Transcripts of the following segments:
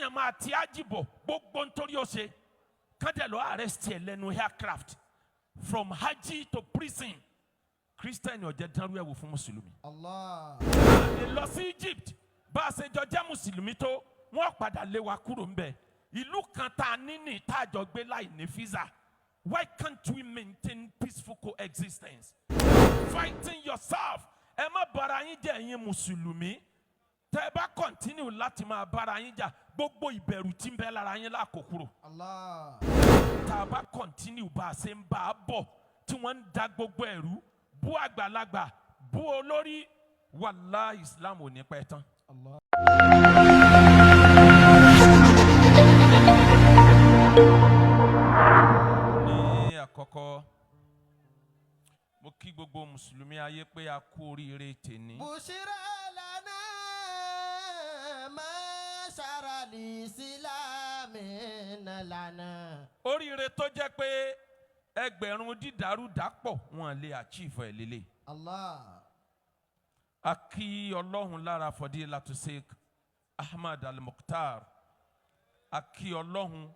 kéèyàn máa ti àjìbọ̀ gbogbo nítorí ó ṣe kádẹ lọ arrest ẹ lẹ́nu aircraft from hajj to prison Christian ọjẹ dánrú ẹ wò fún mùsùlùmí. Allah. lọ sí Egypt bá a ṣe jọ jẹ́ mùsùlùmí tó wọ́n padà lé wa kúrò ńbẹ̀ ìlú kan tá a ní ní ìtajọ gbé láì ní visa. Why can't we maintain peaceful coexistence? Fighting yourself. Ẹ má bára yín jà ẹ̀yin mùsùlùmí. Tẹ́ bá continue láti máa bára yín jà gbogbo ìbẹ̀rù tí ń bẹ lára yín lákòókòrò. Allah. Tá bá continue bá a ṣe ń bá a bọ̀ tí wọ́n ń da gbogbo ẹ̀rú bú àgbàlagbà bú olórí wàláhì Islam ò ní pẹ́ tán. Allah. Àkọ́kọ́ mo kí gbogbo mùsùlùmí ayé pé a kú oríire tèní. Bushira lana mashara l'Islami lana. Oríire tó jẹ́ pé ẹgbẹ̀rún dídàrú dàpọ̀ wọn lè achieve ẹ̀ lélẹ̀. Allah. A kí Ọlọ́run lára Fadilatu Sheikh Ahmad al-Mukhtar. A kí Ọlọ́run,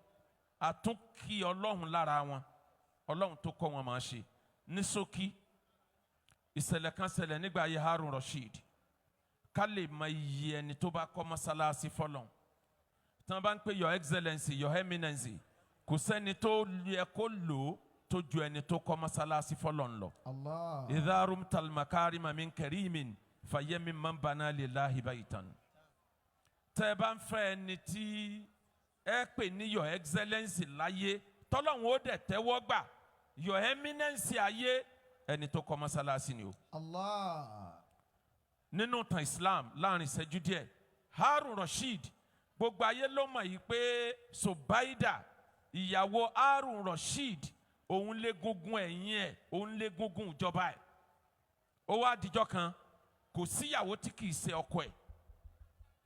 a tún kí Ọlọ́run lára wọn. Ọlọ́run tó kọ́ wọn máa ṣe ní ṣókí ìṣẹ̀lẹ̀ kan ṣẹlẹ̀ nígbà ayé Harun Rashid ká lè mọ iye ẹni tó bá kọ́ mọ́sálásí fọ́lọ́run tí wọ́n bá ń pè your excellency your eminence kò sẹ́ni tó yẹ kó lò ó tó ju ẹni tó kọ́ mọ́sálásí fọ́lọ́run lọ. Allah. idha rumtal makarima min karimin fayyamin man bana lillahi baytan. tẹ́ ẹ bá ń fẹ́ ẹni tí ẹ pè ní your excellency láyé tọ́lọ́run ó dẹ̀ tẹ́wọ́ gbà your eminence ayé ẹni tó kọ́ mọ́sálásí ni o. Allah. Nínú tan Islam láàrin ìṣẹ́jú díẹ̀ Harun Rashid gbogbo ayé ló mọ̀ yìí pé Sobaida ìyàwó Harun Rashid òun lé gungun ẹ̀yìn ẹ̀ òun lé gungun ìjọba ẹ̀. Ó wá dijọ́ kan kò síyàwó tí kì í ṣe ọkọ ẹ̀.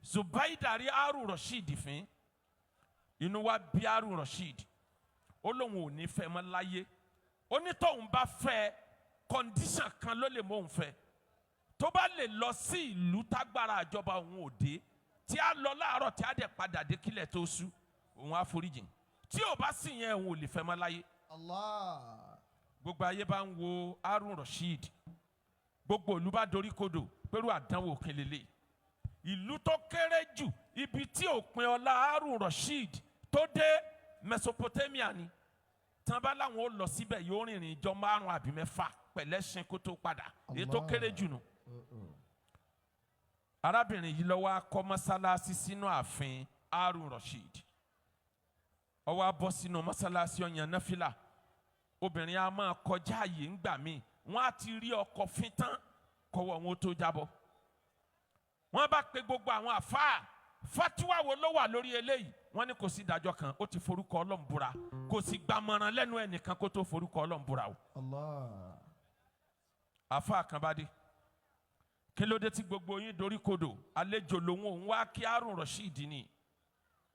Sobaida rí Harun Rashid fín inú wa bí Harun Rashid ó lóun ò ní fẹ́ mọ́ láyé ó ní tóun bá fẹ́ condition kan ló lè mọ òun fẹ́ tó bá lè lọ sí ìlú tágbára àjọba òun ò dé tí a lọ láàárọ̀ tí a dẹ̀ padà dé kílẹ̀ tó ṣú òun á foríjìn tí ò bá sì yẹn òun ò lè fẹ́ mọ́ láyé. Allah. Gbogbo ayé bá ń wo Harun Rashid gbogbo ìlú bá dorí kodò pẹ̀lú àdánwò kẹlẹ́lẹ́ ìlú tó kéré jù ibi tí òpin ọlá Harun Rashid tó dé Mesopotamia ni tán bá láwọn ó lọ síbẹ̀ yóò rìnrìn ìjọ 5 àbí 6 pẹ̀lẹ́sìn kó tó padà èyí tó kéré jù nù. Arábìnrin yìí ló wá kọ́ mọ́sálásí sínú ààfin Harun Rashid ó wá bọ́ sínú mọ́sálásí ó yan náfìlà obìnrin a máa kọjá àyè ńgbà míì wọ́n á ti rí ọkọ fín tán kọ́wọ́ wọn ó tó jábọ́ wọ́n bá pe gbogbo àwọn àfáà fatiwa wo ló wà lórí eléyìí wọ́n ní kò sí ìdájọ́ kan ó ti forúkọ Ọlọ́run búra kò sì gbàmọ̀ràn lẹ́nu ẹnìkan kó tó forúkọ Ọlọ́run búra o. Allah. Àfáà kan bá dé kí ló dé tí gbogbo yín dorí kodò àlejò lòun òun wá kí Harun Rashid ni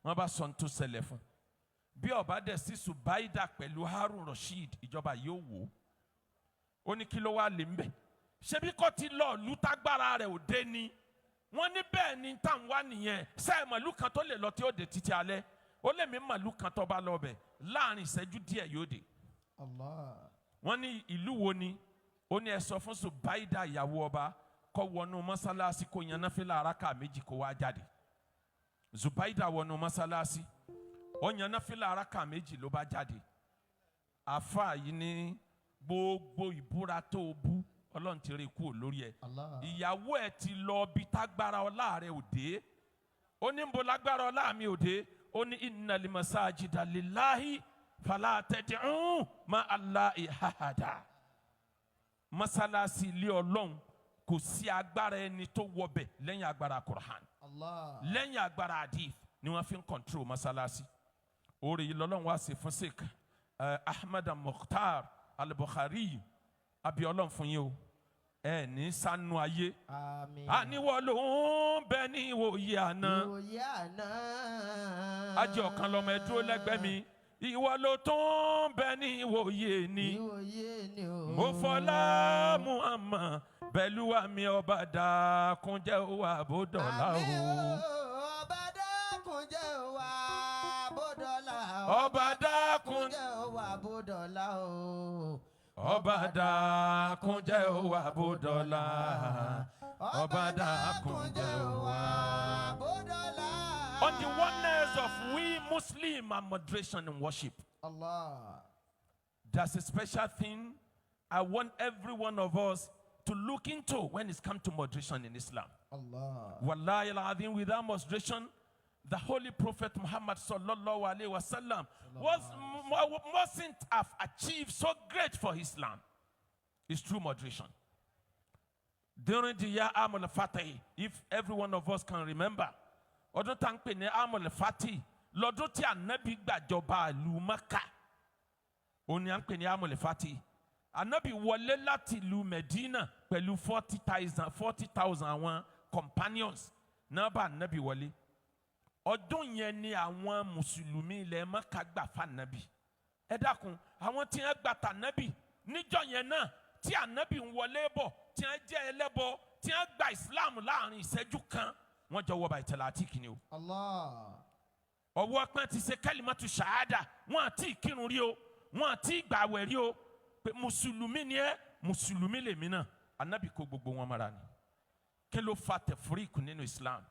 wọ́n bá sọ tó ṣẹlẹ̀ fún bí ọba dẹ̀ sí Subaida pẹ̀lú Harun Rashid ìjọba yóò wò ó ní kí ló wá lè ń bẹ̀ ṣebí kò ti lọ lùtàgbára rẹ̀ ò dé ni wọ́n ní bẹ́ẹ̀ ni tá ń wá nìyẹn sẹ́ẹ̀ màlúù kan tó lè lọ tí ó dé títí alẹ́ ó lè mí màlúù kan tó bá lọ bẹ̀ láàrin ìṣẹ́jú díẹ̀ yóò dé. Allah. Wọ́n ní ìlú wo ni ó ní ẹ sọ fún Subaida ìyàwó ọba kó wọnú mọ́sálásí kó yan náfìlà araka méjì kó wá jáde. Subaida wọnú mọ́sálásí ó yan náfìlà araka méjì ló bá jáde. Àfáà yìí ní gbogbo ìbúra tó bú Ọlọ́run ti rí kú lórí ẹ ìyàwó ẹ ti lọ bí tágbára ọlá rẹ òde ó ní bó lágbára ọlá mi òde ó ní innal masajida lillahi fala tad'u ma Allahi ahada masalasi ilé Ọlọ́run kò sí agbára ẹni tó wọbẹ̀ lẹ́yìn agbára Qur'an lẹ́yìn agbára hadith ni wọ́n fi ń control masalasi oore yìí lọ́lọ́run wá sí fún Sheikh Ahmad mukhtar al-Bukhari abi Ọlọ́run fún yín o ẹ ní sanu ayé àmín àníwọ ló ń bẹ ní ìwòye àná ajé ọ̀kan lọ́mọ ẹ dúró lẹ́gbẹ̀ẹ́ mi ìwọ ló tún bẹ ní ìwòye ni mo fọlá Muhammad pẹ̀lú àmì ọba dákun jẹ́ òwà àbódọ́là o. dákun jẹ́ wá bódọ́là. Ọba dákun jẹ́ wá bódọ́là o. Ọba dákun jẹ́ wá bódọ́là. Ọba dákun jẹ́ wá bódọ́là. On the oneness of we Muslim and moderation in worship. Allah. That's a special thing I want every one of us to look into when it's come to moderation in Islam. Allah. Wallahi al-azim, without moderation, the Holy Prophet Muhammad sallallahu alaihi wasallam mustn't have achieved so great for Islam. It's true moderation. During the year Amul Fatih, if every one of us can remember, ọdún tá ń pè ní Amul Fatih, lọ́dún tí Ànábì gbàjọba ìlú Mẹ́kà, òun ni à ń pè ní Amul Fatih. Ànábì wọlé láti ìlú Medina pẹ̀lú 40,000 àwọn companions náà bá Ànábì wọlé. Ọdún yẹn ni àwọn Mùsùlùmí ilẹ̀ Mẹ́kà gbà fún Ànábì. Ẹ dákun, àwọn tí wọ́n gbà tànábì níjọ́ yẹn náà tí Ànábì ń wọlé bọ̀, tí wọ́n jẹ́ ẹlẹ́bọ, tí wọ́n gba Islam láàrin ìṣẹ́jú kan, wọ́n jọ wọ Baitul Atiq ni o. Allah. Ọwọ́ pẹ́ ti ṣe kalimatu shahada, wọ́n àti ìkírun rí o, wọ́n àti ìgbàwẹ̀ rí o. Pé Mùsùlùmí ni ẹ́, Mùsùlùmí lèmi náà. Ànábì kó gbogbo wọn mọ́ra ni. Kí ló fa tẹ̀fúríkù nínú Islam?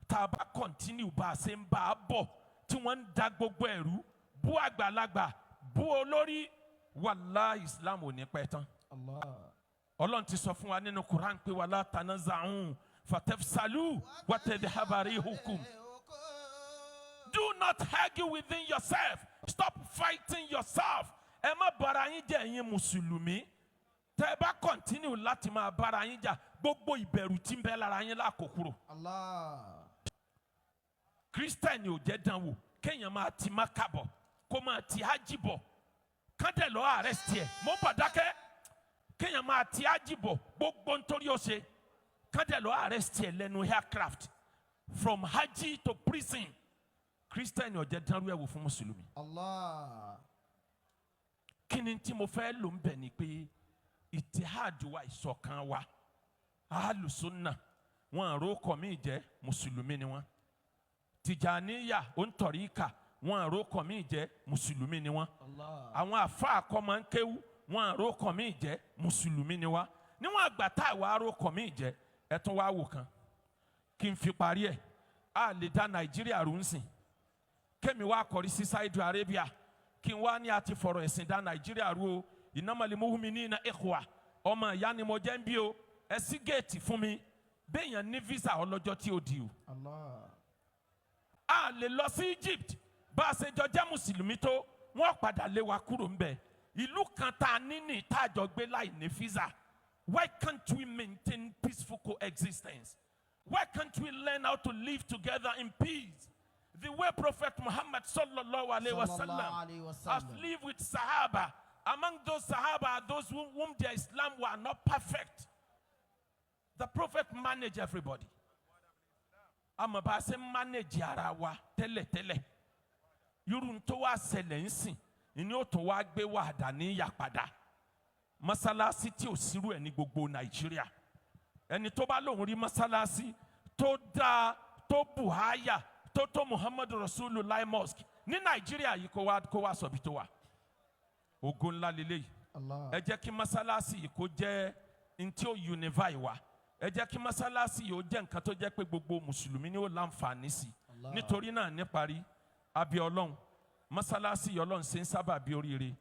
Tá a bá continue bá a ṣe ń bá a bọ̀ tí wọ́n ń da gbogbo ẹ̀rú, bú àgbàlagbà, bú olórí, wallahi Islam ò ní pẹ́ tán. Allah. Ọlọ́run ti sọ fún wa nínú Quran pé wala tanaza'u fatafsalu wa tadhhaba rihukum. Do not argue within yourself. Stop fighting yourself. Ẹ má bára yín jà ẹ̀yin Mùsùlùmí. Tẹ́ ẹ bá continue láti máa bára yín jà, gbogbo ìbẹ̀rù tí ń bẹ lára yín lákòókò. Allah. Kírísítẹ́nì ò jẹ́ dánwò kéèyàn máa ti Mákà bọ̀ kó máa ti Hájì bọ̀ kádẹ̀ lọ́ arrest ẹ̀ mọ́ bàdákẹ́ kéèyàn máa ti Hájì bọ̀ gbogbo nítorí ó ṣe kádẹ̀ lọ́ arrest ẹ̀ lẹ́nu aircraft from Hájì to prison. Kírísítẹ́nì ò jẹ́ dánwò ẹ̀wò fún Mùsùlùmí. Allah. Kí ni tí mo fẹ́ lò ń bẹ̀ ni pé ìtìhádù wa ìṣọ̀kan wa Ahlùsúnnà wọn àrókọ̀ míì jẹ́ Mùsùlùmí ni wọn. Tìjàníyà òǹtọ̀ríkà wọn àrókọ̀ míì jẹ́ Mùsùlùmí ni wọn. Àwọn àfáà àkọ́mọ ń kéwú wọn àrókọ̀ míì jẹ́ Mùsùlùmí ni wa. Níwọ̀n àgbà tá àwa àrókọ̀ míì jẹ́ ẹ tún wá wò kan kí n fi parí ẹ̀ a lè dá Nàìjíríà rú ń sìn kémi wá kọrí sí Saudi Arabia kí n wá ní àti fọ̀rọ̀ ẹ̀sìn dá Nàìjíríà rú o innamal mu'minina ikhwa ọmọ ìyá ni mo jẹ́ ń bí o ẹ ṣí géètì fún mi béèyàn ní visa ọlọ́jọ́ tí ó di o. Allah. A lè lọ sí Egypt bá a ṣe jọ jẹ́ Mùsùlùmí tó wọ́n padà lé wa kúrò ń bẹ̀. Ìlú kan tá a ní ní ìtajọ gbé láì ní visa. Why can't we maintain peaceful coexistence? Why can't we learn how to live together in peace? The way Prophet Muhammad sallallahu alaihi wasallam has lived with Sahaba. Among those Sahaba are those whom their Islam were not perfect. The Prophet managed everybody. Àmọ́ bá ṣe manage ara wa tẹ́lẹ̀tẹ́lẹ̀. Irú tó wá ṣẹlẹ̀ ń sìn, ìní ó tún wá gbé wàhádà ní ìyàpadà. Mọ́sálásí tí ò sírú ẹ̀ ní gbogbo Nàìjíríà. Ẹni tó bá lóun rí mọ́sálásí tó dáa tó buhaya tó Muhammadu Rasulullah Mosque ní Nàìjíríà yìí kó wá sọ̀bí tó wà. Ògo ńlá lélẹ́yìí. Ẹ jẹ́ kí mọ́sálásí yìí kó jẹ́ ntí ó unify wa. Ẹ jẹ́ kí mọ́sálásí yìí ó jẹ́ nǹkan tó jẹ́ pé gbogbo Mùsùlùmí ni ó láǹfààní sí. Nítorí náà níparí àbí Ọlọ́run mọ́sálásí yìí Ọlọ́run ṣe ń sábà bí oríire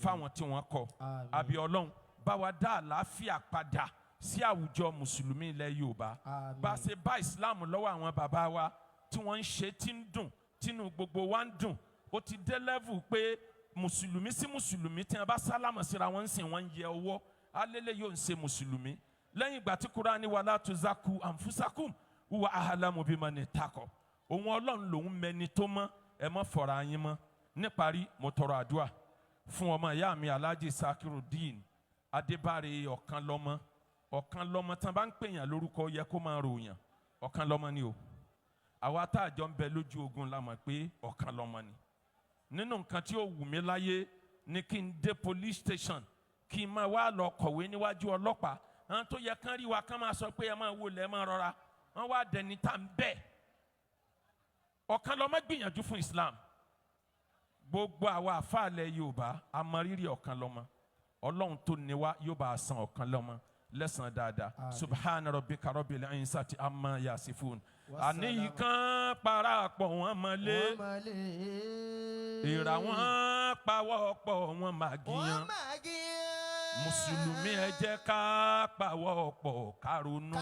fáwọn tí wọ́n kọ́. Àbí Ọlọ́run bá wa dá àlàáfíà padà sí àwùjọ Mùsùlùmí ilẹ̀ Yorùbá. Bá a ṣe bá Ìsìláàmù lọ́wọ́ àwọn bàbá wa tí wọ́n ń ṣe tí ń dùn tínú gbogbo wa ń dùn. Ó ti dé level pé Mùsùlùmí sí Mùsùlùmí tí wọ́n bá sálámà síra wọn ń sìn wọ́n ń yẹ ọwọ́ alẹ́lẹ́ yóò ń ṣe Mùsùlùmí. Lẹ́yìn ìgbà tí Kùránì wala tuzaku anfusakum huwa a'lamu bimani ittaqa. Òun Ọlọ́run lòun mẹni tó mọ́ ẹ má fọ̀rọ̀ ayín mọ́. Níparí mo tọrọ àdúrà fún ọmọ ìyá mi Alhaji Sakirudeen Adébáre ọ̀kan lọ́mọ tán bá ń pèèyàn lórúkọ yẹ kó máa ròyàn ọ̀kan lọ́mọ ni o. Àwa tá a jọ ń bẹ lójú ogun la mọ̀ pé ọ̀kan lọ́mọ ni. Nínú nǹkan tí ó wù mí láyé ni kí n dé police station kí n máa wá lọ kọ̀wé níwájú ọlọ́pàá. Àwọn tó yẹ kán rí wa kán máa sọ pé ẹ máa wọlé ẹ máa rọra wọ́n wá dẹni tá ń bẹ̀. ọ̀kan lọ́mọ gbìyànjú fún Islam gbogbo àwa àfàlẹ̀ Yorùbá amọ̀rírì ọ̀kan lọ́mọ Ọlọ́run tó ní wa yóò bá a san ọ̀kan lọ́mọ lẹ́san dáadáa subhana rabbika rabbil izzati amma yasifun àníyí kan parapọ̀ wọn mọ́lé ìrà wọn pawọ́ pọ̀ wọn màgìyàn mùsùlùmí ẹ jẹ́ ká pawọ́ pọ̀ ká ronú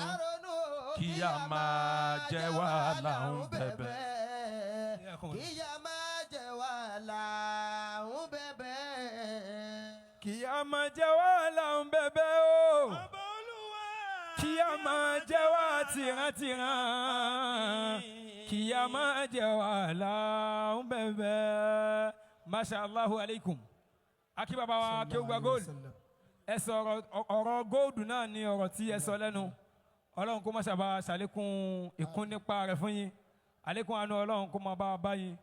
kí a máa jẹ wàhálà ń bẹ̀bẹ̀. kí a máa jẹ wàhálà ń bẹ̀bẹ̀. kí a máa jẹ wàhálà ń bẹ̀bẹ̀ o. kí a máa jẹ wá tìrantìran. kí a máa jẹ wàhálà ń bẹ̀bẹ̀. masha Allahu alaikum. akíbàbá wa Akeugbagold. ẹ sọ ọ̀rọ̀ góòdù náà ni ọ̀rọ̀ tí ẹ sọ lẹ́nu. Ọlọ́run kó má ṣàbá ṣàlékún ìkún nípa rẹ̀ fún yín. Àlékún àánú Ọlọ́run kó má bá a bá yín.